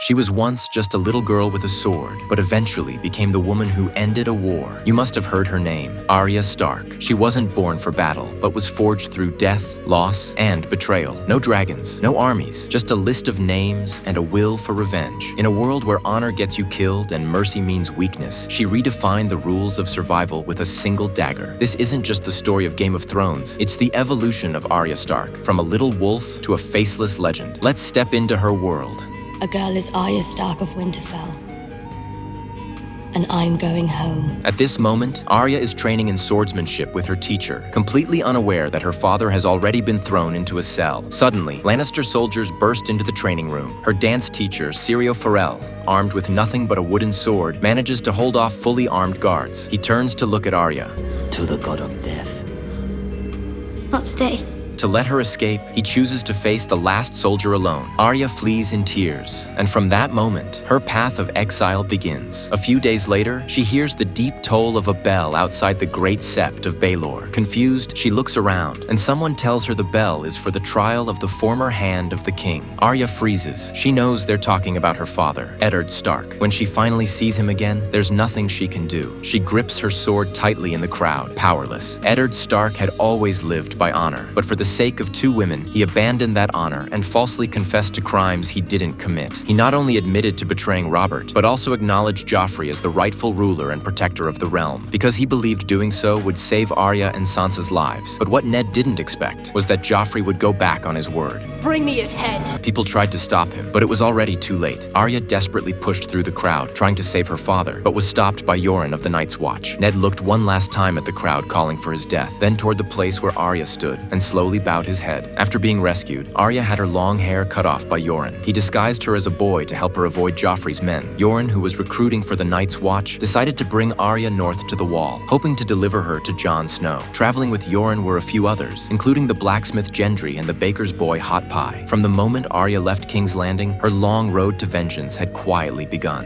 She was once just a little girl with a sword, but eventually became the woman who ended a war. You must have heard her name, Arya Stark. She wasn't born for battle, but was forged through death, loss, and betrayal. No dragons, no armies, just a list of names and a will for revenge. In a world where honor gets you killed and mercy means weakness, she redefined the rules of survival with a single dagger. This isn't just the story of Game of Thrones, it's the evolution of Arya Stark, from a little wolf to a faceless legend. Let's step into her world. A girl is Arya Stark of Winterfell, and I'm going home. At this moment, Arya is training in swordsmanship with her teacher, completely unaware that her father has already been thrown into a cell. Suddenly, Lannister soldiers burst into the training room. Her dance teacher, Syrio Forel, armed with nothing but a wooden sword, manages to hold off fully armed guards. He turns to look at Arya. To the god of death. Not today. To let her escape, he chooses to face the last soldier alone. Arya flees in tears, and from that moment, her path of exile begins. A few days later, she hears the deep toll of a bell outside the Great Sept of Baelor. Confused, she looks around, and someone tells her the bell is for the trial of the former hand of the king. Arya freezes. She knows they're talking about her father, Eddard Stark. When she finally sees him again, there's nothing she can do. She grips her sword tightly in the crowd, powerless. Eddard Stark had always lived by honor, but for the sake of two women, he abandoned that honor and falsely confessed to crimes he didn't commit. He not only admitted to betraying Robert, but also acknowledged Joffrey as the rightful ruler and protector of the realm, because he believed doing so would save Arya and Sansa's lives. But what Ned didn't expect was that Joffrey would go back on his word. Bring me his head. People tried to stop him, but it was already too late. Arya desperately pushed through the crowd, trying to save her father, but was stopped by Yoren of the Night's Watch. Ned looked one last time at the crowd calling for his death, then toward the place where Arya stood, and slowly bowed his head. After being rescued, Arya had her long hair cut off by Yoren. He disguised her as a boy to help her avoid Joffrey's men. Yoren, who was recruiting for the Night's Watch, decided to bring Arya north to the Wall, hoping to deliver her to Jon Snow. Traveling with Yoren were a few others, including the blacksmith Gendry and the baker's boy Hot Pie. From the moment Arya left King's Landing, her long road to vengeance had quietly begun.